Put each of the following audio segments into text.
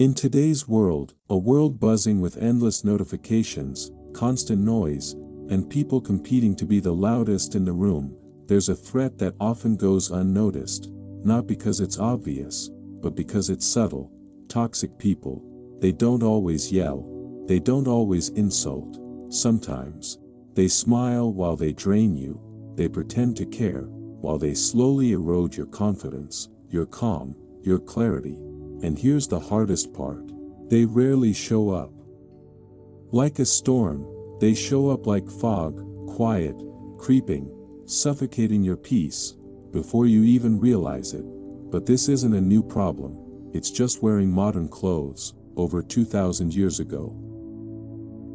In today's world, a world buzzing with endless notifications, constant noise, and people competing to be the loudest in the room, there's a threat that often goes unnoticed, not because it's obvious, but because it's subtle. Toxic people. They don't always yell. They don't always insult. Sometimes, they smile while they drain you. They pretend to care, while they slowly erode your confidence, your calm, your clarity. And here's the hardest part. They rarely show up. Like a storm, they show up like fog, quiet, creeping, suffocating your peace, before you even realize it. But this isn't a new problem. It's just wearing modern clothes, over 2,000 years ago.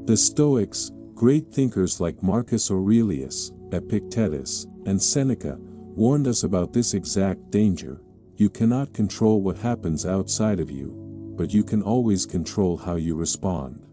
The Stoics, great thinkers like Marcus Aurelius, Epictetus, and Seneca, warned us about this exact danger. You cannot control what happens outside of you, but you can always control how you respond.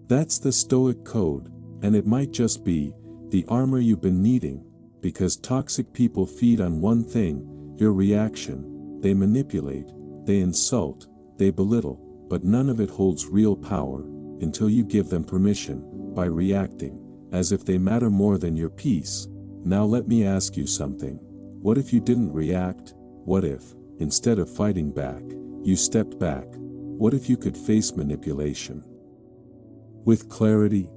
That's the Stoic code, and it might just be the armor you've been needing, because toxic people feed on one thing: your reaction. They manipulate, they insult, they belittle, but none of it holds real power, until you give them permission, by reacting, as if they matter more than your peace. Now let me ask you something. What if you didn't react? What if, instead of fighting back, you stepped back? What if you could face manipulation with clarity?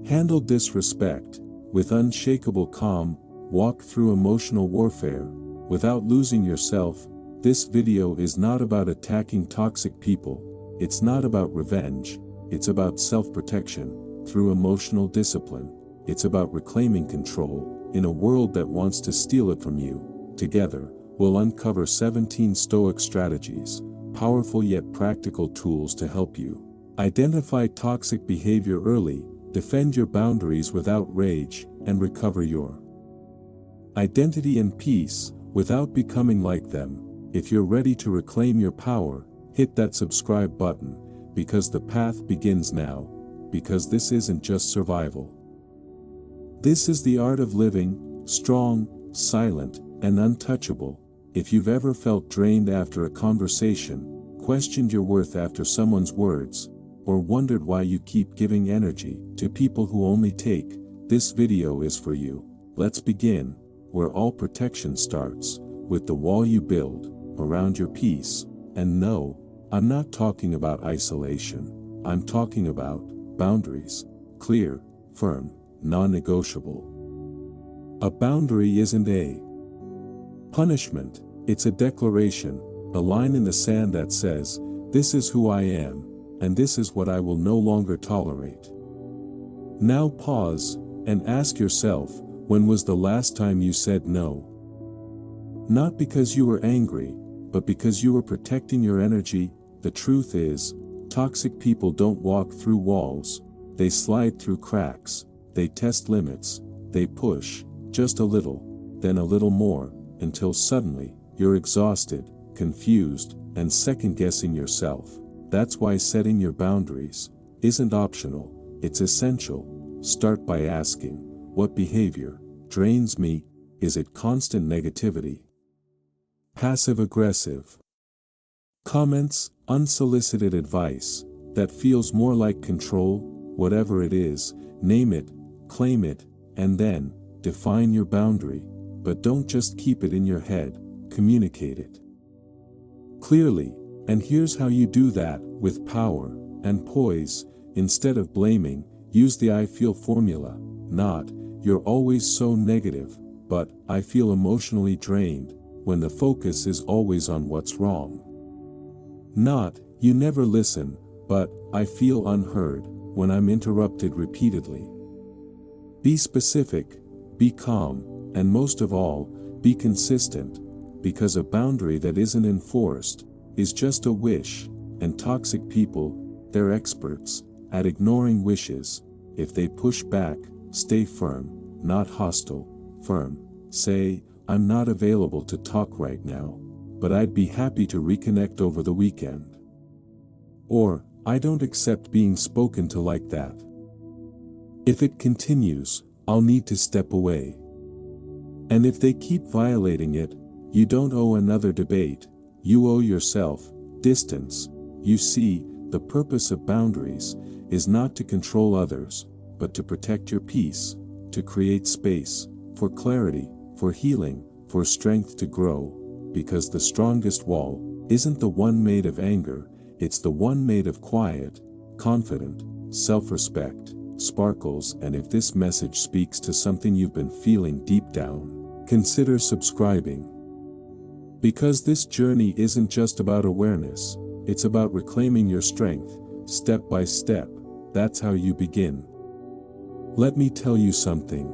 Handle disrespect with unshakable calm, walk through emotional warfare without losing yourself. This video is not about attacking toxic people. It's not about revenge. It's about self-protection through emotional discipline. It's about reclaiming control in a world that wants to steal it from you. Together, we'll uncover 17 Stoic strategies, powerful yet practical tools to help you identify toxic behavior early, defend your boundaries without rage, and recover your identity and peace without becoming like them. If you're ready to reclaim your power, hit that subscribe button, because the path begins now. Because this isn't just survival. This is the art of living, strong, silent, and untouchable. If you've ever felt drained after a conversation, questioned your worth after someone's words, or wondered why you keep giving energy to people who only take, this video is for you. Let's begin, where all protection starts, with the wall you build around your peace. And no, I'm not talking about isolation. I'm talking about boundaries. Clear, firm, non-negotiable. A boundary isn't a punishment, it's a declaration, a line in the sand that says, this is who I am, and this is what I will no longer tolerate. Now pause, and ask yourself, when was the last time you said no? Not because you were angry, but because you were protecting your energy. The truth is, toxic people don't walk through walls, they slide through cracks, they test limits, they push, just a little, then a little more, until suddenly, you're exhausted, confused, and second-guessing yourself. That's why setting your boundaries isn't optional, it's essential. Start by asking, what behavior drains me? Is it constant negativity? Passive-aggressive comments, unsolicited advice that feels more like control? Whatever it is, name it, claim it, and then define your boundary. But don't just keep it in your head, communicate it clearly. And here's how you do that, with power and poise. Instead of blaming, use the I feel formula. Not, you're always so negative, but I feel emotionally drained, when the focus is always on what's wrong. Not, you never listen, but I feel unheard, when I'm interrupted repeatedly. Be specific, be calm, and most of all, be consistent, because a boundary that isn't enforced is just a wish, and toxic people, they're experts at ignoring wishes. If they push back, stay firm, not hostile. Firm, say, I'm not available to talk right now, but I'd be happy to reconnect over the weekend. Or, I don't accept being spoken to like that. If it continues, I'll need to step away. And if they keep violating it, you don't owe another debate, you owe yourself distance. You see, the purpose of boundaries is not to control others, but to protect your peace, to create space for clarity, for healing, for strength to grow, because the strongest wall isn't the one made of anger, it's the one made of quiet, confident, self-respect, sparkles. And if this message speaks to something you've been feeling deep down, consider subscribing. Because this journey isn't just about awareness, it's about reclaiming your strength, step by step. That's how you begin. Let me tell you something.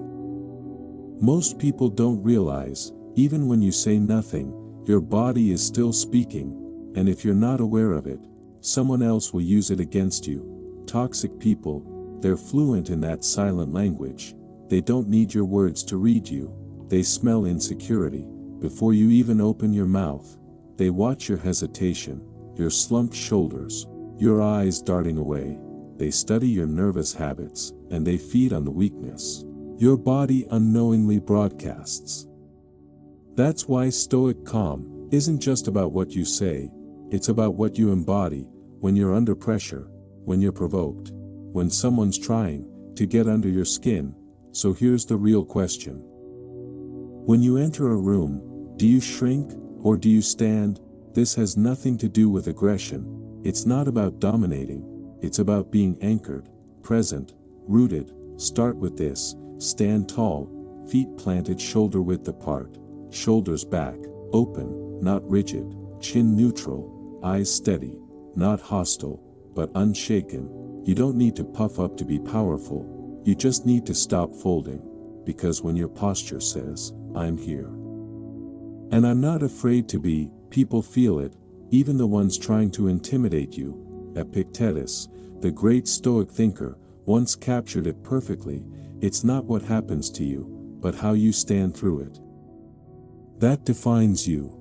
Most people don't realize, even when you say nothing, your body is still speaking, and if you're not aware of it, someone else will use it against you. Toxic people, they're fluent in that silent language. They don't need your words to read you. They smell insecurity before you even open your mouth. They watch your hesitation, your slumped shoulders, your eyes darting away. They study your nervous habits, and they feed on the weakness your body unknowingly broadcasts. That's why Stoic calm isn't just about what you say, it's about what you embody when you're under pressure, when you're provoked, when someone's trying to get under your skin. So here's the real question. When you enter a room, do you shrink or do you stand? This has nothing to do with aggression. It's not about dominating, it's about being anchored, present, rooted. Start with this. Stand tall, feet planted shoulder width apart, shoulders back, open, not rigid, chin neutral, eyes steady, not hostile, but unshaken. You don't need to puff up to be powerful, you just need to stop folding, because when your posture says, I'm here, and I'm not afraid to be, people feel it, even the ones trying to intimidate you. Epictetus, the great Stoic thinker, once captured it perfectly. It's not what happens to you, but how you stand through it. That defines you.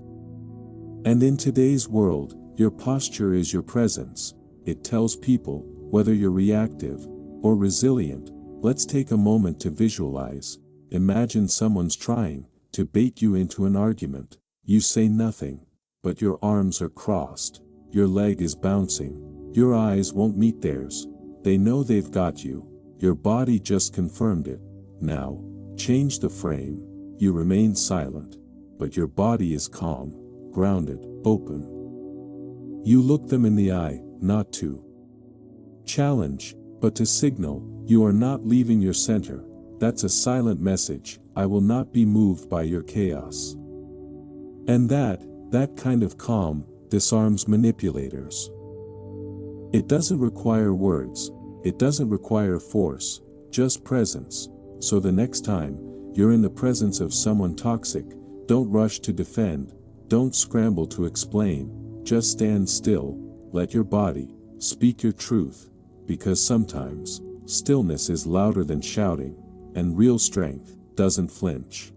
And in today's world, your posture is your presence. It tells people whether you're reactive or resilient. Let's take a moment to visualize. Imagine someone's trying to bait you into an argument. You say nothing, but your arms are crossed, your leg is bouncing, your eyes won't meet theirs. They know they've got you. Your body just confirmed it. Now, change the frame. You remain silent, but your body is calm, grounded, open. You look them in the eye, not to challenge, but to signal, you are not leaving your center. That's a silent message. I will not be moved by your chaos. And that kind of calm disarms manipulators. It doesn't require words. It doesn't require force, just presence. So the next time you're in the presence of someone toxic, don't rush to defend, don't scramble to explain, just stand still, let your body speak your truth, because sometimes stillness is louder than shouting, and real strength doesn't flinch.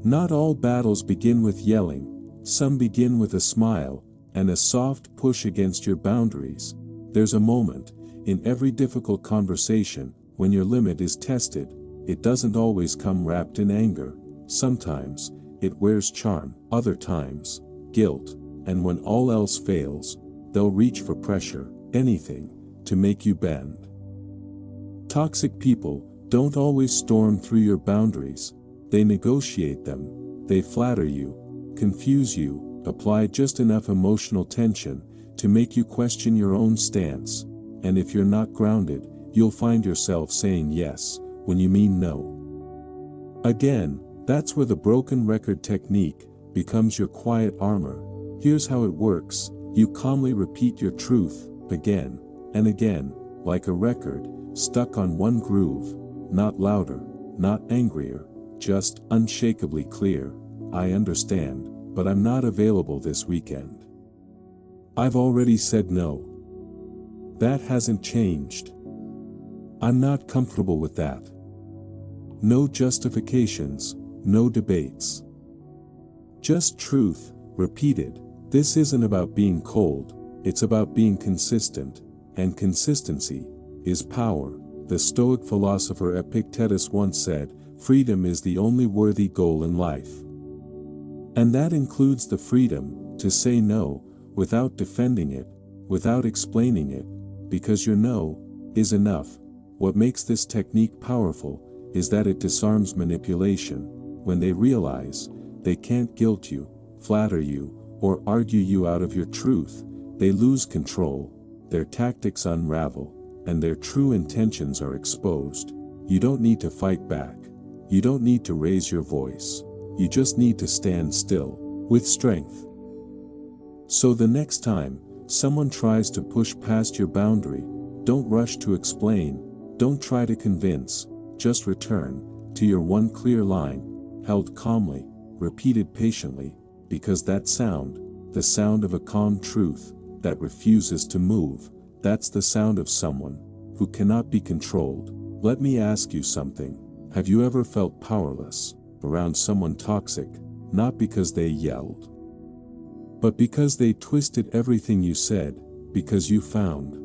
Not all battles begin with yelling, some begin with a smile, and a soft push against your boundaries. There's a moment in every difficult conversation when your limit is tested. It doesn't always come wrapped in anger. Sometimes it wears charm, other times guilt, and when all else fails, they'll reach for pressure, anything, to make you bend. Toxic people don't always storm through your boundaries. They negotiate them. They flatter you, confuse you, apply just enough emotional tension to make you question your own stance. And if you're not grounded, you'll find yourself saying yes when you mean no. Again, that's where the broken record technique becomes your quiet armor. Here's how it works. You calmly repeat your truth again and again, like a record stuck on one groove, not louder, not angrier, just unshakably clear. I understand, but I'm not available this weekend. I've already said no. That hasn't changed. I'm not comfortable with that. No justifications, no debates. Just truth, repeated. This isn't about being cold, it's about being consistent, and consistency is power. The Stoic philosopher Epictetus once said, "Freedom is the only worthy goal in life." And that includes the freedom to say no without defending it, without explaining it, because your no is enough. What makes this technique powerful is that it disarms manipulation. When they realize they can't guilt you, flatter you, or argue you out of your truth, they lose control, their tactics unravel, and their true intentions are exposed. You don't need to fight back. You don't need to raise your voice. You just need to stand still, with strength. So the next time someone tries to push past your boundary, don't rush to explain, don't try to convince, just return to your one clear line, held calmly, repeated patiently, because that sound, the sound of a calm truth that refuses to move, that's the sound of someone who cannot be controlled. Let me ask you something. Have you ever felt powerless around someone toxic, not because they yelled, but because they twisted everything you said, because you found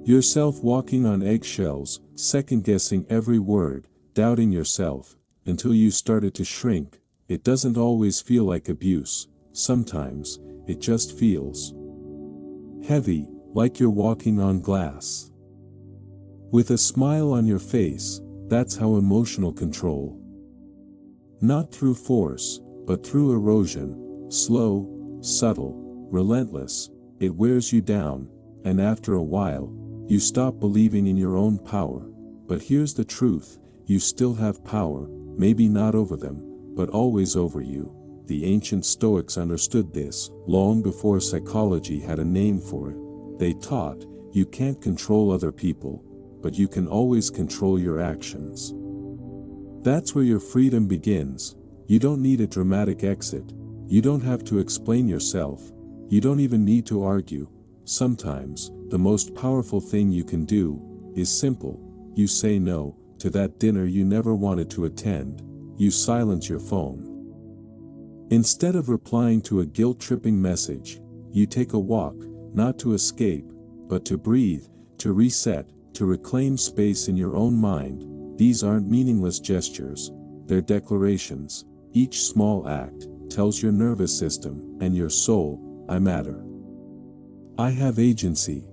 yourself walking on eggshells, second-guessing every word, doubting yourself, until you started to shrink? It doesn't always feel like abuse. Sometimes, it just feels heavy, like you're walking on glass. With a smile on your face, that's how emotional control. Not through force, but through erosion, slow, subtle, relentless, it wears you down, and after a while, you stop believing in your own power. But here's the truth, you still have power, maybe not over them, but always over you. The ancient Stoics understood this, long before psychology had a name for it. They taught, you can't control other people, but you can always control your actions. That's where your freedom begins. You don't need a dramatic exit. You don't have to explain yourself. You don't even need to argue. Sometimes, the most powerful thing you can do is simple. You say no to that dinner you never wanted to attend. You silence your phone. Instead of replying to a guilt-tripping message, you take a walk, not to escape, but to breathe, to reset, to reclaim space in your own mind. These aren't meaningless gestures, they're declarations. Each small act tells your nervous system and your soul, I matter. I have agency.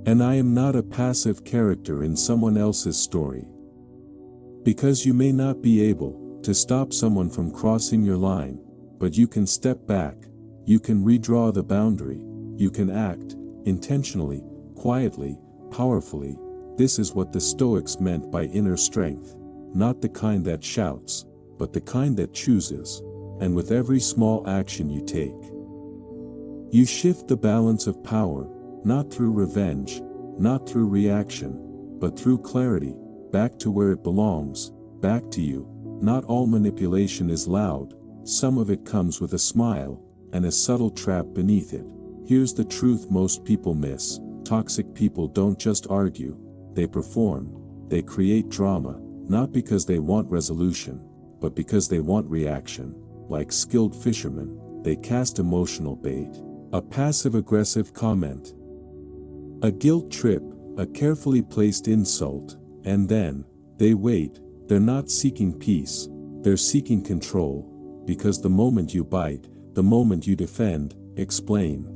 And I am not a passive character in someone else's story. Because you may not be able to stop someone from crossing your line, but you can step back, you can redraw the boundary, you can act, intentionally, quietly, powerfully. This is what the Stoics meant by inner strength, not the kind that shouts, but the kind that chooses, and with every small action you take, you shift the balance of power, not through revenge, not through reaction, but through clarity, back to where it belongs, back to you. Not all manipulation is loud, some of it comes with a smile, and a subtle trap beneath it. Here's the truth most people miss. Toxic people don't just argue, they perform, they create drama, not because they want resolution, but because they want reaction. Like skilled fishermen, they cast emotional bait, a passive-aggressive comment, a guilt trip, a carefully placed insult, and then, they wait. They're not seeking peace, they're seeking control, because the moment you bite, the moment you defend, explain,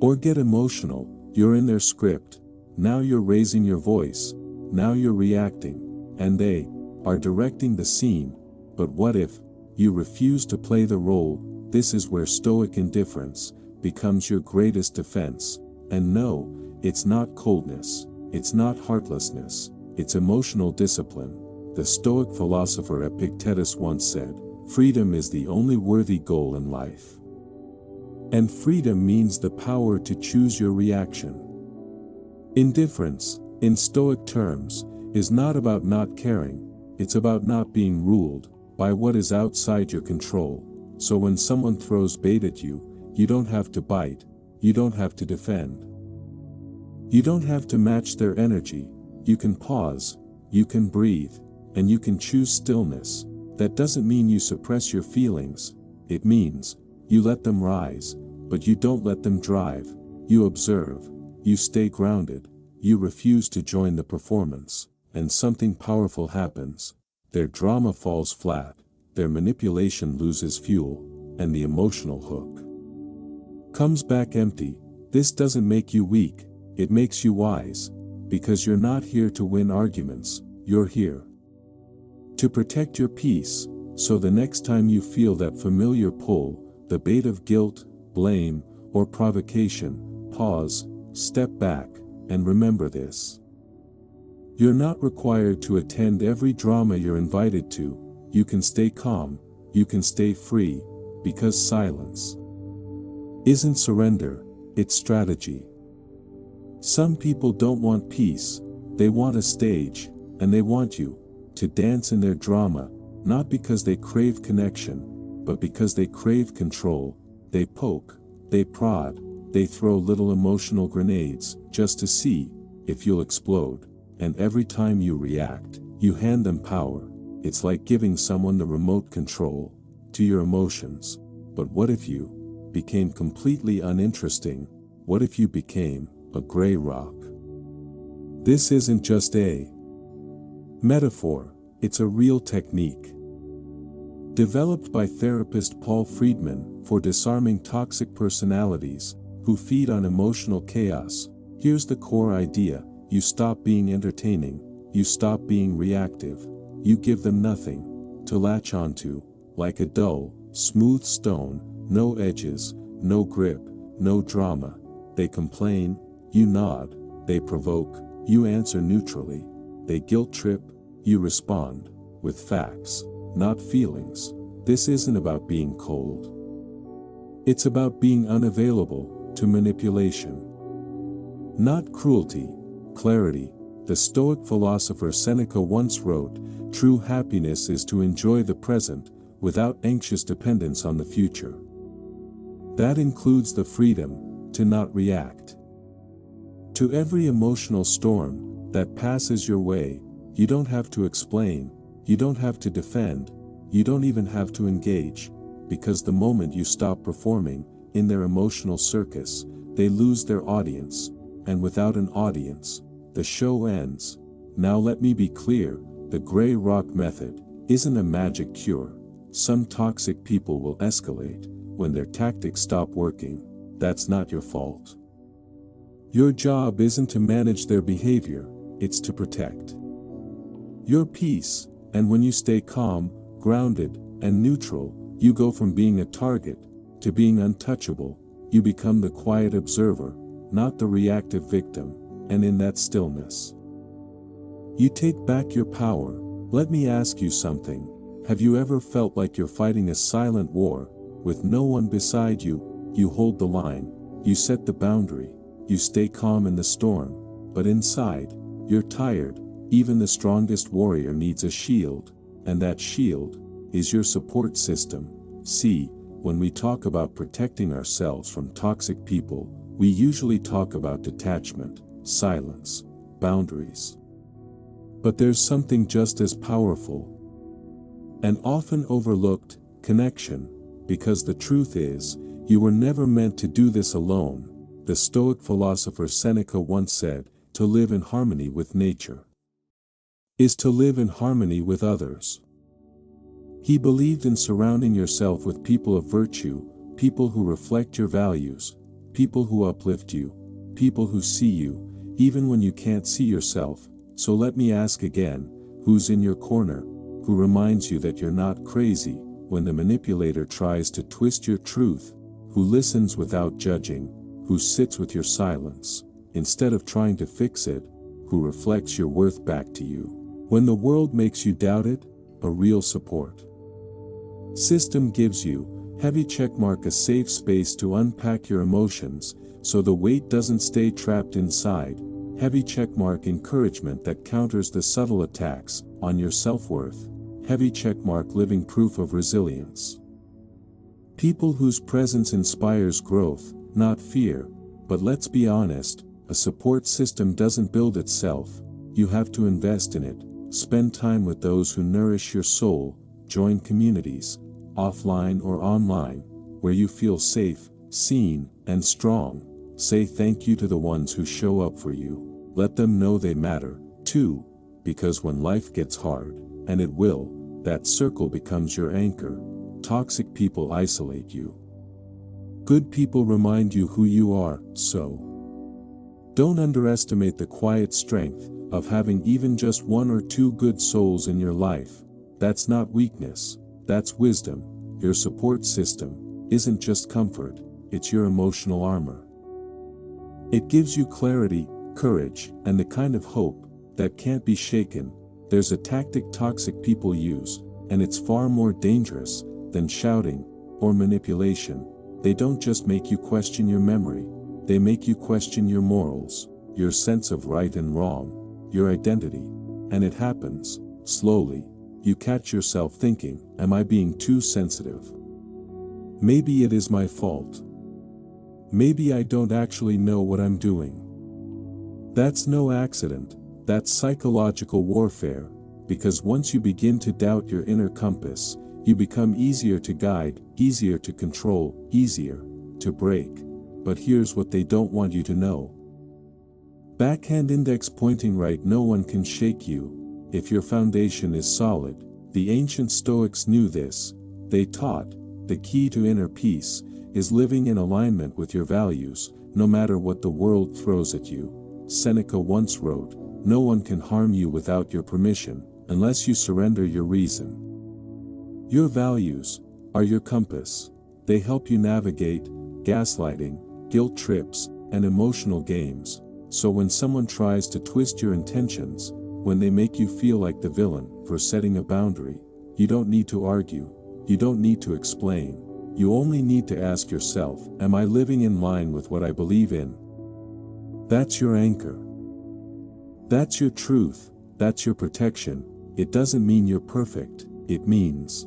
or get emotional, you're in their script. Now you're raising your voice, now you're reacting, and they are directing the scene. But what if you refuse to play the role? This is where Stoic indifference becomes your greatest defense. And no, it's not coldness, it's not heartlessness, it's emotional discipline. The Stoic philosopher Epictetus once said, freedom is the only worthy goal in life. And freedom means the power to choose your reaction. Indifference, in Stoic terms, is not about not caring, it's about not being ruled by what is outside your control. So when someone throws bait at you, you don't have to bite, you don't have to defend. You don't have to match their energy, you can pause, you can breathe, and you can choose stillness. That doesn't mean you suppress your feelings, it means you let them rise, but you don't let them drive. You observe, you stay grounded, you refuse to join the performance, and something powerful happens. Their drama falls flat, their manipulation loses fuel, and the emotional hook Comes back empty. This doesn't make you weak, it makes you wise, because you're not here to win arguments, you're here to protect your peace, so the next time you feel that familiar pull, the bait of guilt, blame, or provocation, pause, step back, and remember this. You're not required to attend every drama you're invited to, you can stay calm, you can stay free, because silence isn't surrender, it's strategy. Some people don't want peace, they want a stage, and they want you to dance in their drama, not because they crave connection, but because they crave control. They poke, they prod, they throw little emotional grenades, just to see if you'll explode. And every time you react, you hand them power. It's like giving someone the remote control to your emotions. But what if you became completely uninteresting? What if you became a gray rock? This isn't just a metaphor, it's a real technique. Developed by therapist Paul Friedman for disarming toxic personalities who feed on emotional chaos. Here's the core idea: you stop being entertaining, you stop being reactive, you give them nothing to latch onto, like a dull, smooth stone, no edges, no grip, no drama. They complain, you nod, they provoke, you answer neutrally, they guilt trip, you respond with facts, not feelings. This isn't about being cold. It's about being unavailable to manipulation. Not cruelty, clarity. The Stoic philosopher Seneca once wrote, "True happiness is to enjoy the present, without anxious dependence on the future." That includes the freedom to not react to every emotional storm that passes your way. You don't have to explain, you don't have to defend, you don't even have to engage, because the moment you stop performing in their emotional circus, they lose their audience, and without an audience, the show ends. Now let me be clear, the gray rock method isn't a magic cure. Some toxic people will escalate when their tactics stop working. That's not your fault. Your job isn't to manage their behavior, it's to protect your peace. And when you stay calm, grounded, and neutral, you go from being a target to being untouchable. You become the quiet observer, not the reactive victim, and in that stillness, you take back your power. Let me ask you something. Have you ever felt like you're fighting a silent war, with no one beside you? You hold the line, you set the boundary, you stay calm in the storm, but inside, you're tired. Even the strongest warrior needs a shield, and that shield is your support system. See, when we talk about protecting ourselves from toxic people, we usually talk about detachment, silence, boundaries. But there's something just as powerful and often overlooked: connection. Because the truth is, you were never meant to do this alone. The Stoic philosopher Seneca once said, "To live in harmony with nature is to live in harmony with others." He believed in surrounding yourself with people of virtue, people who reflect your values, people who uplift you, people who see you, even when you can't see yourself. So let me ask again, who's in your corner, who reminds you that you're not crazy when the manipulator tries to twist your truth, who listens without judging, who sits with your silence, instead of trying to fix it, who reflects your worth back to you when the world makes you doubt it? A real support system gives you heavy checkmark, a safe space to unpack your emotions, so the weight doesn't stay trapped inside. Heavy checkmark encouragement that counters the subtle attacks on your self-worth. Heavy checkmark living proof of resilience. People whose presence inspires growth, not fear. But let's be honest, a support system doesn't build itself. You have to invest in it. Spend time with those who nourish your soul. Join communities, offline or online, where you feel safe, seen, and strong. Say thank you to the ones who show up for you. Let them know they matter, too, because when life gets hard, and it will, that circle becomes your anchor. Toxic people isolate you. Good people remind you who you are, so don't underestimate the quiet strength of having even just one or two good souls in your life. That's not weakness, that's wisdom. Your support system isn't just comfort, it's your emotional armor. It gives you clarity, courage, and the kind of hope that can't be shaken. There's a tactic toxic people use, and it's far more dangerous than shouting or manipulation. They don't just make you question your memory, they make you question your morals, your sense of right and wrong, your identity. And it happens slowly. You catch yourself thinking, am I being too sensitive? Maybe it is my fault. Maybe I don't actually know what I'm doing. That's no accident, that's psychological warfare, because once you begin to doubt your inner compass, you become easier to guide, easier to control, easier to break. But here's what they don't want you to know. Backhand index pointing right, no one can shake you if your foundation is solid. The ancient Stoics knew this. They taught, the key to inner peace is living in alignment with your values, no matter what the world throws at you. Seneca once wrote, no one can harm you without your permission, unless you surrender your reason. Your values are your compass. They help you navigate gaslighting, guilt trips, and emotional games. So when someone tries to twist your intentions, when they make you feel like the villain for setting a boundary, you don't need to argue, you don't need to explain. You only need to ask yourself, am I living in line with what I believe in? That's your anchor. That's your truth, that's your protection. It doesn't mean you're perfect, it means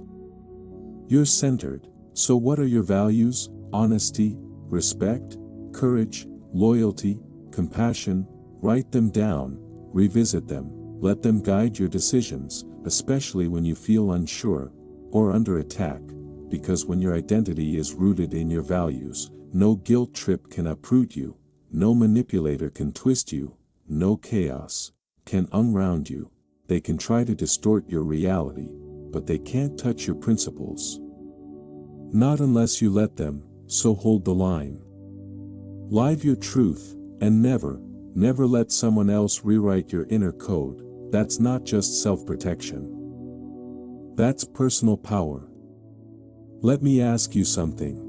you're centered. So what are your values? Honesty, respect, courage, loyalty, compassion. Write them down, revisit them, let them guide your decisions, especially when you feel unsure or under attack, because when your identity is rooted in your values, no guilt trip can uproot you, no manipulator can twist you, no chaos can unround you. They can try to distort your reality, but they can't touch your principles. Not unless you let them, so hold the line. Live your truth, and never let someone else rewrite your inner code. That's not just self-protection. That's personal power. Let me ask you something.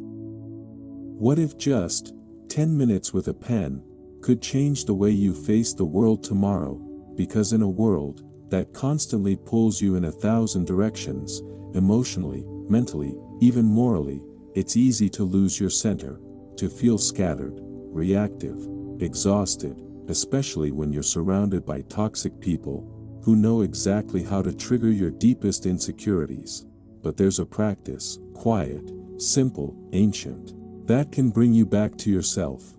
What if just 10 minutes with a pen could change the way you face the world tomorrow? Because in a world that constantly pulls you in 1,000 directions, emotionally, mentally, even morally, it's easy to lose your center, to feel scattered, reactive, exhausted, especially when you're surrounded by toxic people who know exactly how to trigger your deepest insecurities. But there's a practice, quiet, simple, ancient, that can bring you back to yourself.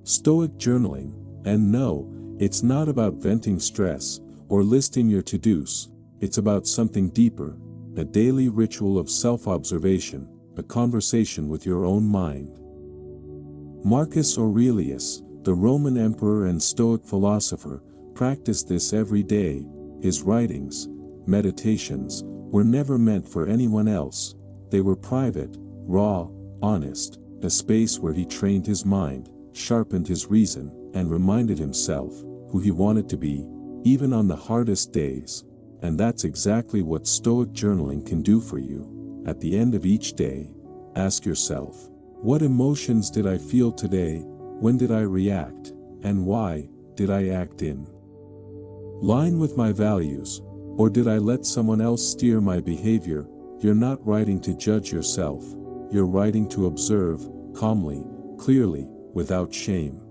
Stoic journaling. And no, it's not about venting stress or listing your to-dos. It's about something deeper, a daily ritual of self-observation, a conversation with your own mind. Marcus Aurelius, the Roman emperor and Stoic philosopher, practiced this every day. His writings, meditations, were never meant for anyone else. They were private, raw, honest, a space where he trained his mind, sharpened his reason, and reminded himself who he wanted to be, even on the hardest days. And that's exactly what Stoic journaling can do for you. At the end of each day, ask yourself, what emotions did I feel today? When did I react? And why did I act in line with my values? Or did I let someone else steer my behavior? You're not writing to judge yourself. You're writing to observe, calmly, clearly, without shame.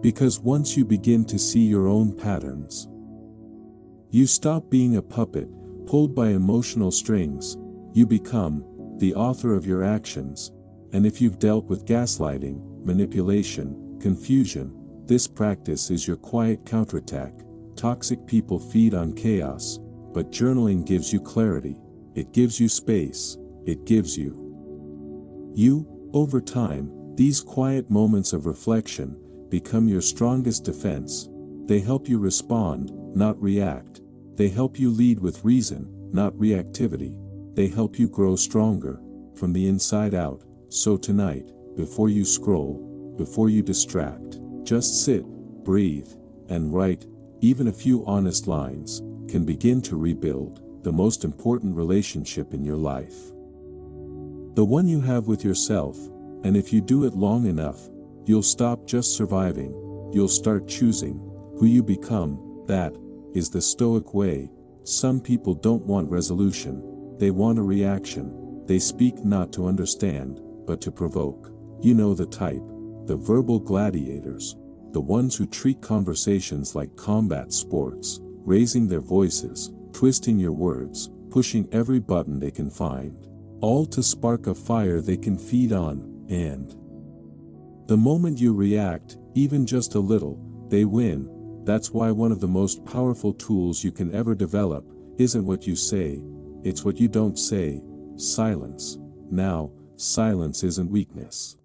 Because once you begin to see your own patterns, you stop being a puppet, pulled by emotional strings. You become the author of your actions. And if you've dealt with gaslighting, manipulation, confusion, this practice is your quiet counterattack. Toxic people feed on chaos, but journaling gives you clarity. It gives you space. It gives you. Over time, these quiet moments of reflection become your strongest defense. They help you respond, not react. They help you lead with reason, not reactivity. They help you grow stronger, from the inside out, So tonight, before you scroll, before you distract, just sit, breathe, and write. Even a few honest lines can begin to rebuild the most important relationship in your life. The one you have with yourself, and if you do it long enough, you'll stop just surviving, you'll start choosing who you become. That is the Stoic way. Some people don't want resolution, they want a reaction. They speak not to understand, but to provoke. You know the type, the verbal gladiators, the ones who treat conversations like combat sports, raising their voices, twisting your words, pushing every button they can find, all to spark a fire they can feed on, and the moment you react, even just a little, they win. That's why one of the most powerful tools you can ever develop isn't what you say, it's what you don't say. Silence. Now, silence isn't weakness.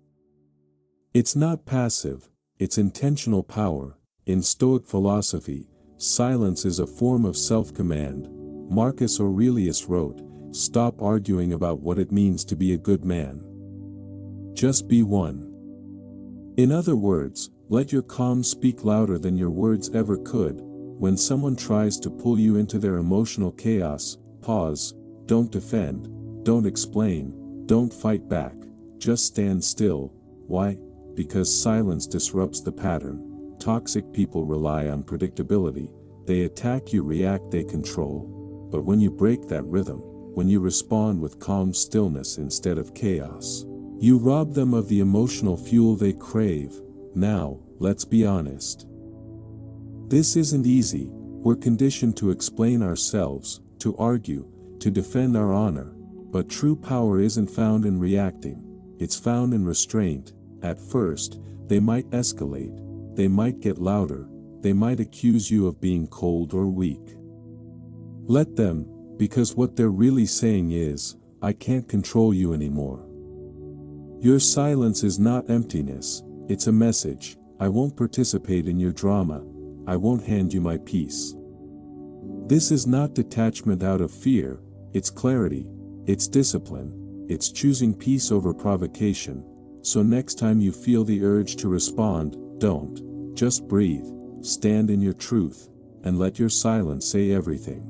It's not passive, it's intentional power. In Stoic philosophy, silence is a form of self-command. Marcus Aurelius wrote, "Stop arguing about what it means to be a good man. Just be one." In other words, let your calm speak louder than your words ever could. When someone tries to pull you into their emotional chaos, pause. Don't defend, don't explain, don't fight back, just stand still. Why? Because silence disrupts the pattern. Toxic people rely on predictability. They attack, you react, they control. But when you break that rhythm, when you respond with calm stillness instead of chaos, you rob them of the emotional fuel they crave. Now, let's be honest. This isn't easy. We're conditioned to explain ourselves, to argue, to defend our honor. But true power isn't found in reacting, it's found in restraint. At first, they might escalate, they might get louder, they might accuse you of being cold or weak. Let them, because what they're really saying is, I can't control you anymore. Your silence is not emptiness, it's a message. I won't participate in your drama, I won't hand you my peace. This is not detachment out of fear, it's clarity, it's discipline, it's choosing peace over provocation. So next time you feel the urge to respond, don't, just breathe, stand in your truth, and let your silence say everything.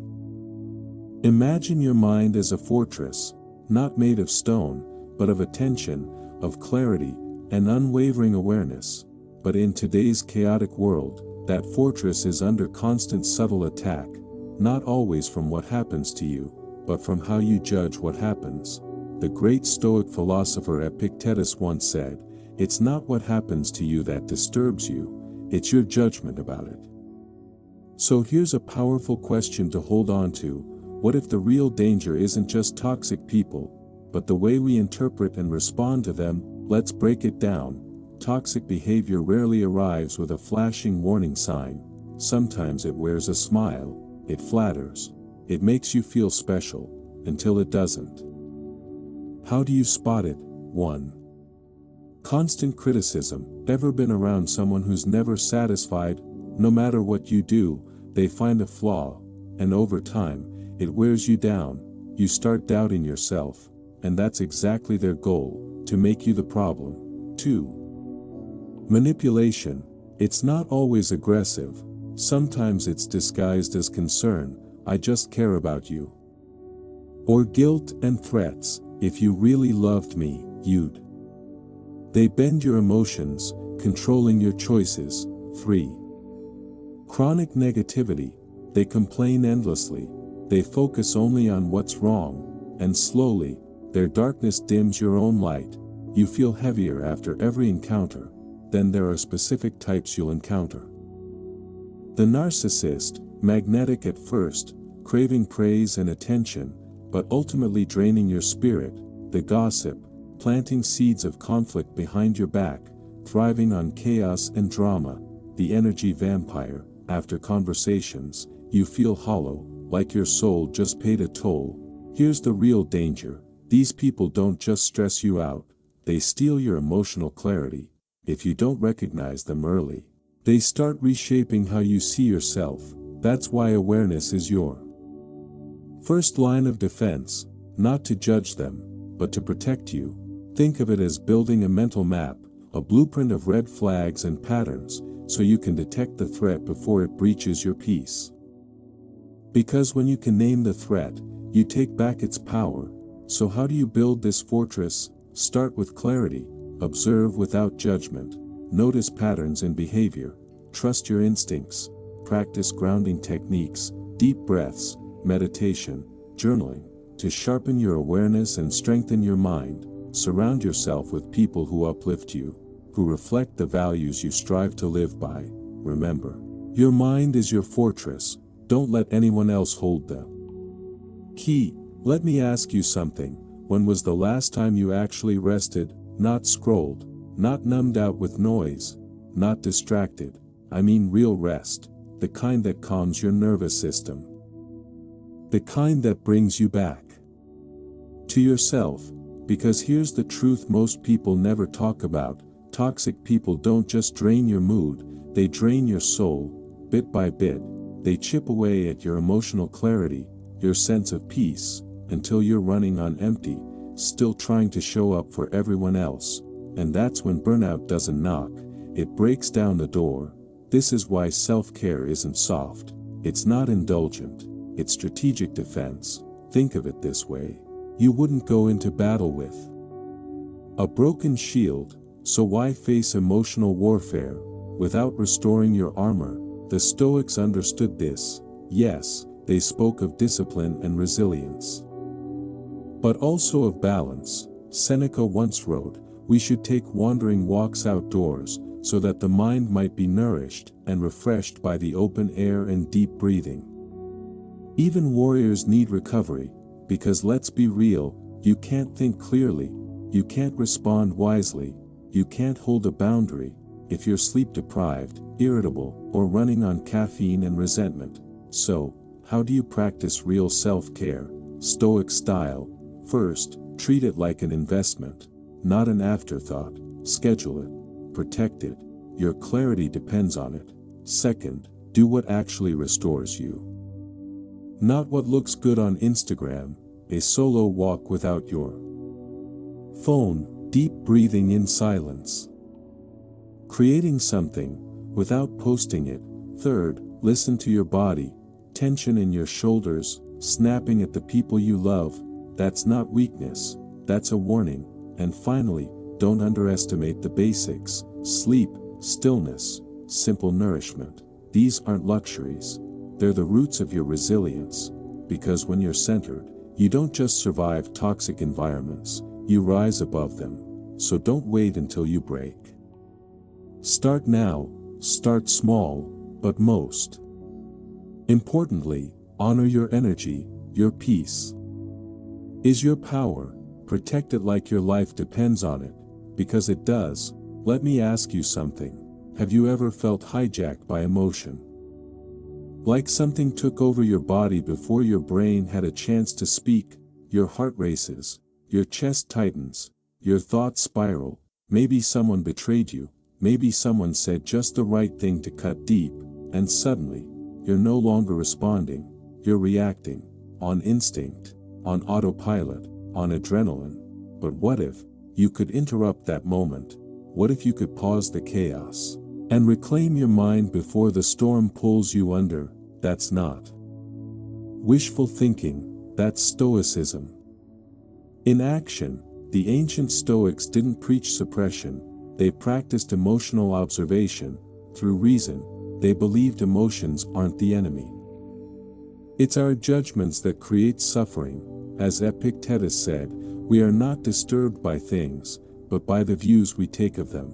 Imagine your mind as a fortress, not made of stone, but of attention, of clarity, and unwavering awareness. But in today's chaotic world, that fortress is under constant subtle attack, not always from what happens to you, but from how you judge what happens. The great Stoic philosopher Epictetus once said, "It's not what happens to you that disturbs you, it's your judgment about it." So here's a powerful question to hold on to. What if the real danger isn't just toxic people, but the way we interpret and respond to them? Let's break it down. Toxic behavior rarely arrives with a flashing warning sign. Sometimes it wears a smile, it flatters, it makes you feel special, until it doesn't. How do you spot it? 1. Constant criticism. Ever been around someone who's never satisfied? No matter what you do, they find a flaw, and over time, it wears you down. You start doubting yourself, and that's exactly their goal, to make you the problem. 2. Manipulation. It's not always aggressive. Sometimes it's disguised as concern. I just care about you. Or guilt and threats. If you really loved me, you'd. They bend your emotions, controlling your choices. 3. Chronic negativity. They complain endlessly. They focus only on what's wrong, and slowly, their darkness dims your own light. You feel heavier after every encounter. Then there are specific types you'll encounter. The narcissist, magnetic at first, craving praise and attention, but ultimately draining your spirit. The gossip, planting seeds of conflict behind your back, thriving on chaos and drama. The energy vampire. After conversations, you feel hollow, like your soul just paid a toll. Here's the real danger. These people don't just stress you out, they steal your emotional clarity. If you don't recognize them early, they start reshaping how you see yourself. That's why awareness is your first line of defense, not to judge them, but to protect you. Think of it as building a mental map, a blueprint of red flags and patterns, so you can detect the threat before it breaches your peace. Because when you can name the threat, you take back its power. So how do you build this fortress? Start with clarity, observe without judgment, notice patterns in behavior, trust your instincts, practice grounding techniques, deep breaths, meditation, journaling, to sharpen your awareness and strengthen your mind. Surround yourself with people who uplift you, who reflect the values you strive to live by. Remember, your mind is your fortress. Don't let anyone else hold the key. Let me ask you something. When was the last time you actually rested, not scrolled, not numbed out with noise, not distracted? I mean real rest, the kind that calms your nervous system, the kind that brings you back to yourself. Because here's the truth most people never talk about: toxic people don't just drain your mood, they drain your soul, bit by bit. They chip away at your emotional clarity, your sense of peace, until you're running on empty, still trying to show up for everyone else. And that's when burnout doesn't knock, it breaks down the door. This is why self-care isn't soft, it's not indulgent, it's strategic defense. Think of it this way: you wouldn't go into battle with a broken shield, so why face emotional warfare without restoring your armor? The Stoics understood this. Yes, they spoke of discipline and resilience, but also of balance. Seneca once wrote, "We should take wandering walks outdoors, so that the mind might be nourished and refreshed by the open air and deep breathing." Even warriors need recovery, because let's be real, you can't think clearly, you can't respond wisely, you can't hold a boundary, if you're sleep deprived, irritable, or running on caffeine and resentment. So, how do you practice real self-care, Stoic style? First, treat it like an investment, not an afterthought. Schedule it, protect it, your clarity depends on it. Second, do what actually restores you, not what looks good on Instagram. A solo walk without your phone, deep breathing in silence, creating something without posting it. Third, listen to your body, tension in your shoulders, snapping at the people you love. That's not weakness, that's a warning. And finally, don't underestimate the basics: sleep, stillness, simple nourishment. These aren't luxuries, they're the roots of your resilience. Because when you're centered, you don't just survive toxic environments, you rise above them. So don't wait until you break. Start now, start small, but most importantly, honor your energy. Your peace is your power. Protect it like your life depends on it, because it does. Let me ask you something. Have you ever felt hijacked by emotion? Like something took over your body before your brain had a chance to speak? Your heart races, your chest tightens, your thoughts spiral. Maybe someone betrayed you, maybe someone said just the right thing to cut deep, and suddenly, you're no longer responding, you're reacting, on instinct, on autopilot, on adrenaline. But what if you could interrupt that moment? What if you could pause the chaos and reclaim your mind before the storm pulls you under? That's not wishful thinking, that's Stoicism in action. The ancient Stoics didn't preach suppression, they practiced emotional observation. Through reason, they believed emotions aren't the enemy. It's our judgments that create suffering. As Epictetus said, we are not disturbed by things, but by the views we take of them.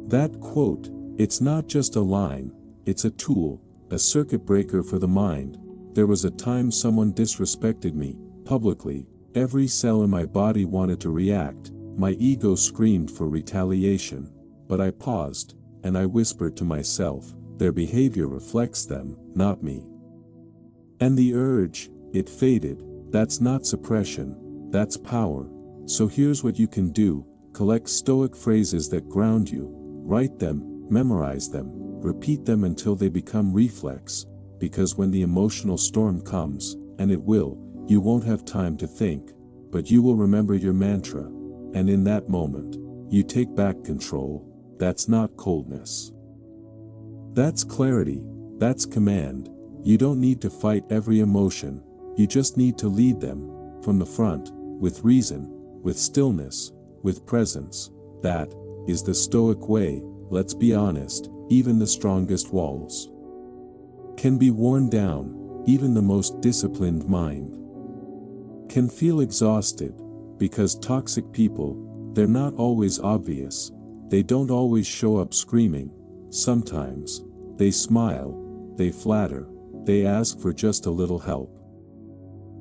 That quote, it's not just a line, it's a tool, a circuit breaker for the mind. There was a time someone disrespected me, publicly. Every cell in my body wanted to react, my ego screamed for retaliation. But I paused, and I whispered to myself, their behavior reflects them, not me. And the urge, it faded. That's not suppression, that's power. So here's what you can do: collect Stoic phrases that ground you, write them, memorize them, repeat them until they become reflex. Because when the emotional storm comes, and it will, you won't have time to think, but you will remember your mantra. and in that moment, you take back control. That's not coldness. That's clarity, that's command. You don't need to fight every emotion, you just need to lead them, from the front, with reason, with stillness, with presence. That is the Stoic way. Let's be honest, even the strongest walls can be worn down, even the most disciplined mind can feel exhausted, because toxic people, they're not always obvious, they don't always show up screaming, sometimes, they smile, they flatter, they ask for just a little help.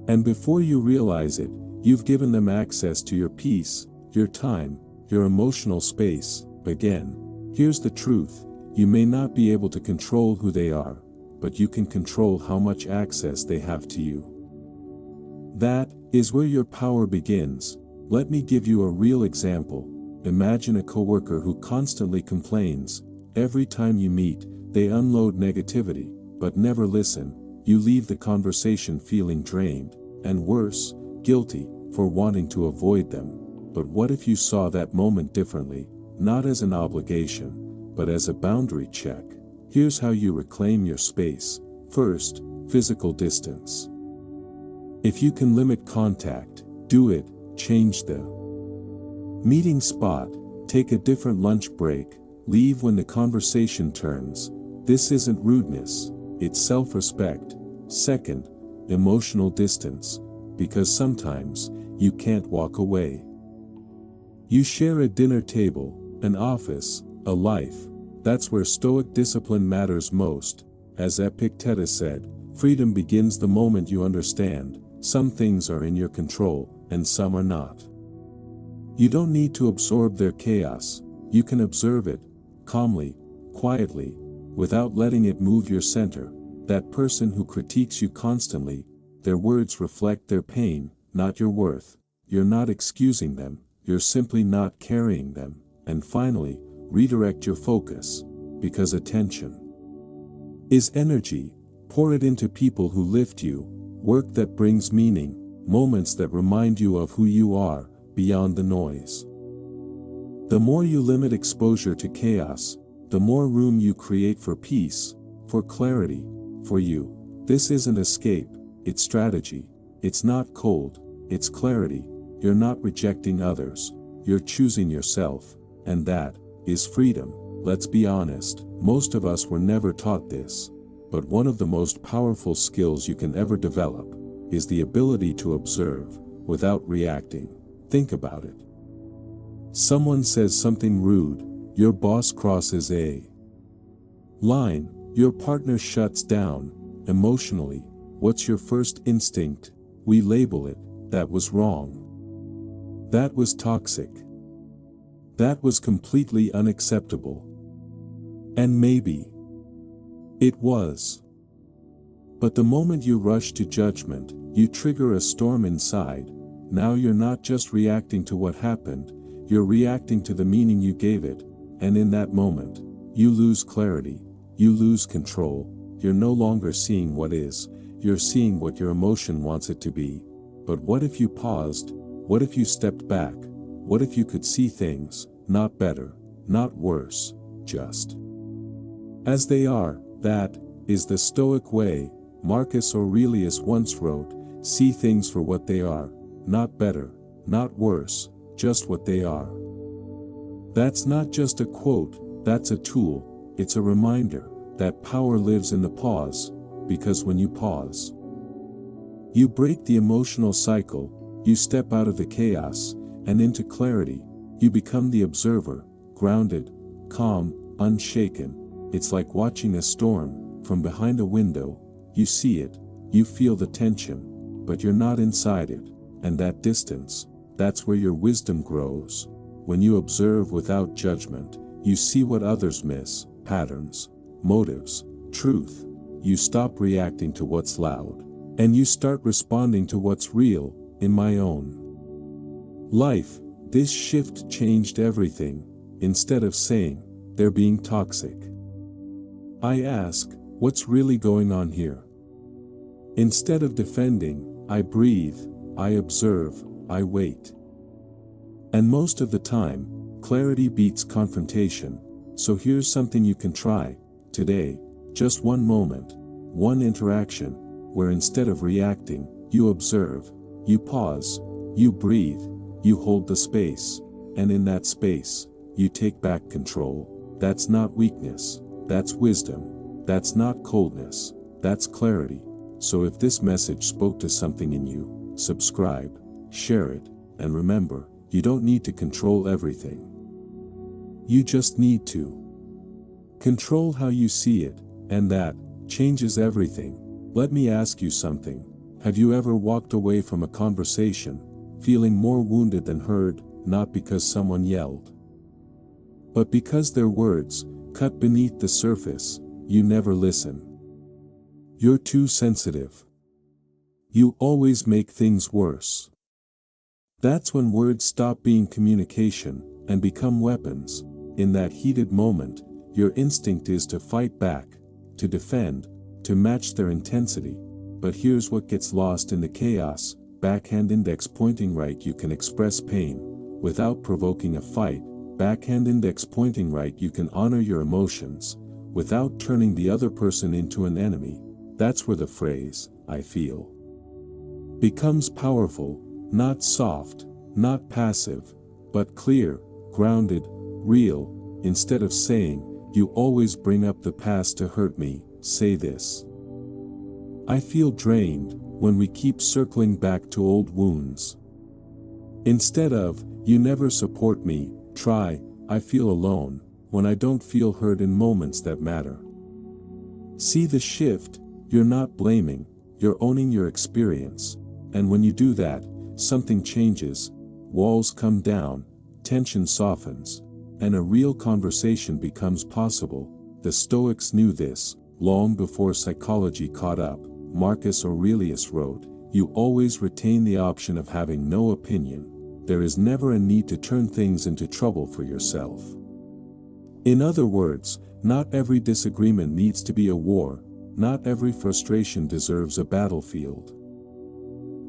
And before you realize it, you've given them access to your peace, your time, your emotional space. Again, here's the truth, you may not be able to control who they are, but you can control how much access they have to you. That is where your power begins. Let me give you a real example. Imagine a coworker who constantly complains. Every time you meet, they unload negativity, but never listen. You leave the conversation feeling drained, and worse, guilty, for wanting to avoid them. But what if you saw that moment differently, not as an obligation, but as a boundary check? Here's how you reclaim your space. First, physical distance. If you can limit contact, do it. Change the meeting spot, take a different lunch break, leave when the conversation turns. This isn't rudeness, it's self-respect. Second, emotional distance, because sometimes, you can't walk away. You share a dinner table, an office, a life. That's where Stoic discipline matters most. As Epictetus said, freedom begins the moment you understand, some things are in your control, and some are not. You don't need to absorb their chaos, you can observe it, calmly, quietly, without letting it move your center. That person who critiques you constantly, their words reflect their pain, not your worth. You're not excusing them, you're simply not carrying them. And finally, redirect your focus, because attention is energy. Pour it into people who lift you, work that brings meaning, moments that remind you of who you are, beyond the noise. The more you limit exposure to chaos, the more room you create for peace, for clarity, for you. This isn't escape, it's strategy. It's not cold, it's clarity. You're not rejecting others, you're choosing yourself, and that is freedom. Let's be honest, most of us were never taught this. But one of the most powerful skills you can ever develop is the ability to observe without reacting. Think about it. Someone says something rude, your boss crosses a line, your partner shuts down. Emotionally, what's your first instinct? We label it, that was wrong. That was toxic. That was completely unacceptable. And maybe it was. But the moment you rush to judgment, you trigger a storm inside. Now you're not just reacting to what happened, you're reacting to the meaning you gave it, and in that moment, you lose clarity, you lose control, you're no longer seeing what is, you're seeing what your emotion wants it to be. But what if you paused? What if you stepped back? What if you could see things, not better, not worse, just as they are? That is the Stoic way. Marcus Aurelius once wrote, "See things for what they are, not better, not worse, just what they are." That's not just a quote, that's a tool, it's a reminder that power lives in the pause, because when you pause, you break the emotional cycle, you step out of the chaos, and into clarity, you become the observer, grounded, calm, unshaken. It's like watching a storm, from behind a window, you see it, you feel the tension, but you're not inside it, and that distance, that's where your wisdom grows. When you observe without judgment, you see what others miss, patterns, motives, truth. You stop reacting to what's loud, and you start responding to what's real. In my own life, this shift changed everything. Instead of saying, "They're being toxic," I ask, "What's really going on here?" Instead of defending, I breathe, I observe, I wait. And most of the time, clarity beats confrontation. So here's something you can try today, just one moment, one interaction, where instead of reacting, you observe, you pause, you breathe, you hold the space, and in that space, you take back control. That's not weakness, that's wisdom, that's not coldness, that's clarity. So if this message spoke to something in you, subscribe, share it, and remember, you don't need to control everything. You just need to control how you see it, and that changes everything. Let me ask you something. Have you ever walked away from a conversation, feeling more wounded than heard, not because someone yelled, but because their words cut beneath the surface? You never listen. You're too sensitive. You always make things worse. That's when words stop being communication and become weapons. In that heated moment, your instinct is to fight back, to defend, to match their intensity. But here's what gets lost in the chaos: backhand index pointing right, you can express pain without provoking a fight. Backhand index pointing right, you can honor your emotions without turning the other person into an enemy. That's where the phrase, "I feel," becomes powerful. Not soft, not passive, but clear, grounded, real. Instead of saying, "You always bring up the past to hurt me," say this: "I feel drained," when we keep circling back to old wounds. Instead of, "You never support me," try, "I feel alone," when I don't feel heard in moments that matter. See the shift? You're not blaming, you're owning your experience. And when you do that, something changes. Walls come down, tension softens, and a real conversation becomes possible. The Stoics knew this long before psychology caught up. Marcus Aurelius wrote, "You always retain the option of having no opinion. There is never a need to turn things into trouble for yourself." In other words, not every disagreement needs to be a war, not every frustration deserves a battlefield.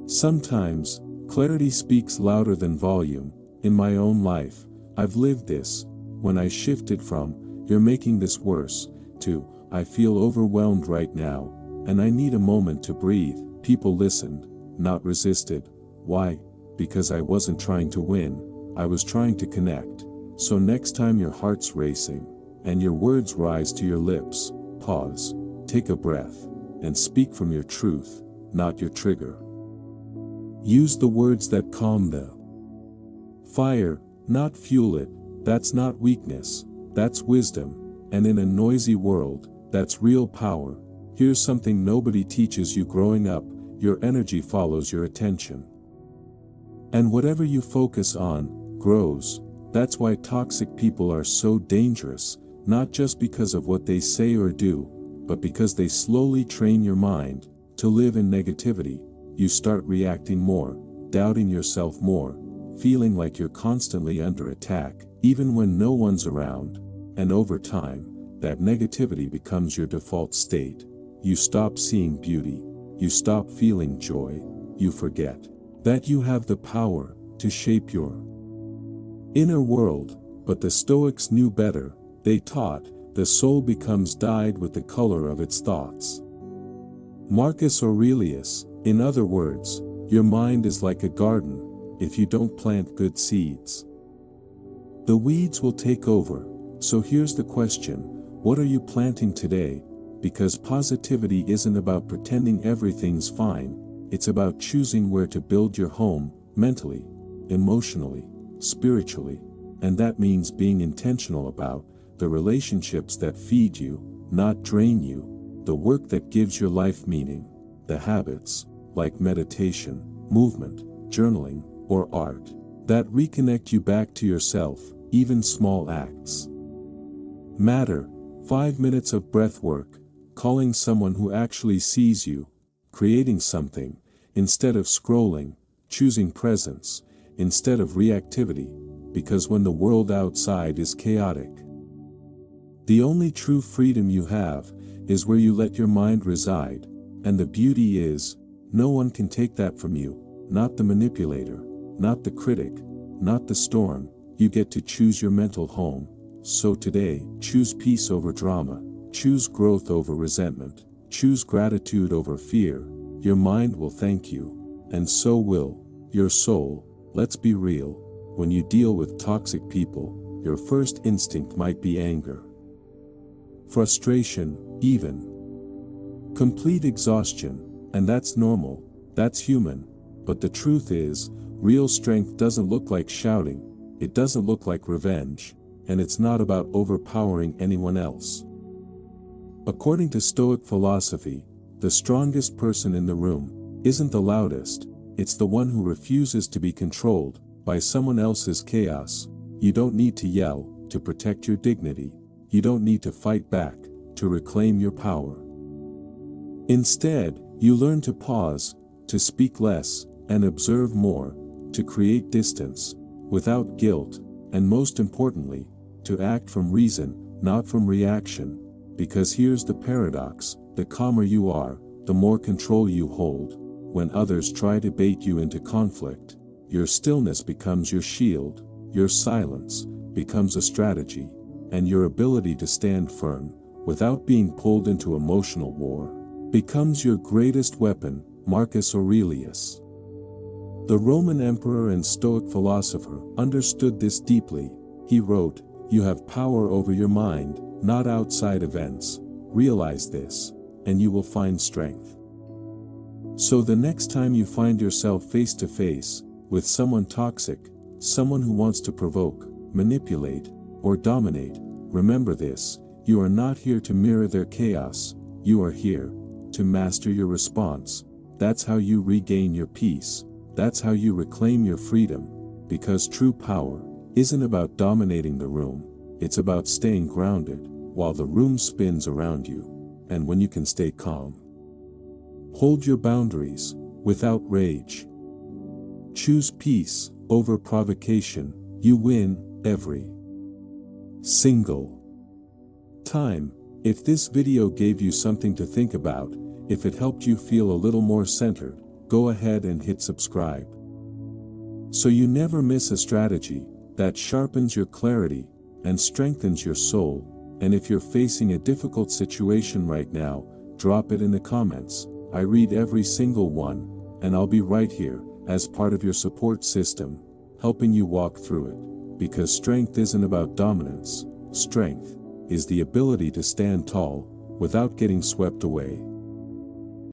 Sometimes, clarity speaks louder than volume. In my own life, I've lived this. When I shifted from, "You're making this worse," to, "I feel overwhelmed right now, and I need a moment to breathe," people listened, not resisted. Why? Because I wasn't trying to win, I was trying to connect. So next time your heart's racing, and your words rise to your lips, pause, take a breath, and speak from your truth, not your trigger. Use the words that calm the fire, not fuel it. That's not weakness, that's wisdom. And in a noisy world, that's real power. Here's something nobody teaches you growing up: your energy follows your attention. And whatever you focus on, grows. That's why toxic people are so dangerous, not just because of what they say or do, but because they slowly train your mind to live in negativity. You start reacting more, doubting yourself more, feeling like you're constantly under attack, even when no one's around. And over time, that negativity becomes your default state. You stop seeing beauty, you stop feeling joy, you forget that you have the power to shape your inner world. But the Stoics knew better. They taught, the soul becomes dyed with the color of its thoughts. Marcus Aurelius, in other words, your mind is like a garden. If you don't plant good seeds, the weeds will take over. So here's the question: what are you planting today? Because positivity isn't about pretending everything's fine, it's about choosing where to build your home, mentally, emotionally, spiritually. And that means being intentional about the relationships that feed you, not drain you, the work that gives your life meaning, the habits, like meditation, movement, journaling, or art, that reconnect you back to yourself. Even small acts matter. 5 minutes of breath work, calling someone who actually sees you, creating something instead of scrolling, choosing presence instead of reactivity, because when the world outside is chaotic, the only true freedom you have is where you let your mind reside. And the beauty is, no one can take that from you, not the manipulator, not the critic, not the storm. You get to choose your mental home. So today, choose peace over drama. Choose growth over resentment. Choose gratitude over fear. Your mind will thank you. And so will your soul. Let's be real. When you deal with toxic people, your first instinct might be anger, frustration, even complete exhaustion. And that's normal. That's human. But the truth is, real strength doesn't look like shouting. It doesn't look like revenge. And it's not about overpowering anyone else. According to Stoic philosophy, the strongest person in the room isn't the loudest. It's the one who refuses to be controlled by someone else's chaos. You don't need to yell to protect your dignity. You don't need to fight back to reclaim your power. Instead, you learn to pause, to speak less, and observe more, to create distance, without guilt, and most importantly, to act from reason, not from reaction. Because here's the paradox: the calmer you are, the more control you hold. When others try to bait you into conflict, your stillness becomes your shield, your silence becomes a strategy, and your ability to stand firm, without being pulled into emotional war, becomes your greatest weapon. Marcus Aurelius, the Roman emperor and Stoic philosopher, understood this deeply. He wrote, "You have power over your mind, not outside events. Realize this, and you will find strength." So the next time you find yourself face to face with someone toxic, someone who wants to provoke, manipulate, or dominate, remember this: you are not here to mirror their chaos. You are here to master your response. That's how you regain your peace. That's how you reclaim your freedom. Because true power isn't about dominating the room. It's about staying grounded while the room spins around you. And when you can stay calm, hold your boundaries without rage, choose peace over provocation, you win every single time. If this video gave you something to think about, if it helped you feel a little more centered, go ahead and hit subscribe, so you never miss a strategy that sharpens your clarity and strengthens your soul. And if you're facing a difficult situation right now, drop it in the comments. I read every single one, and I'll be right here as part of your support system, helping you walk through it. Because strength isn't about dominance. Strength is the ability to stand tall without getting swept away.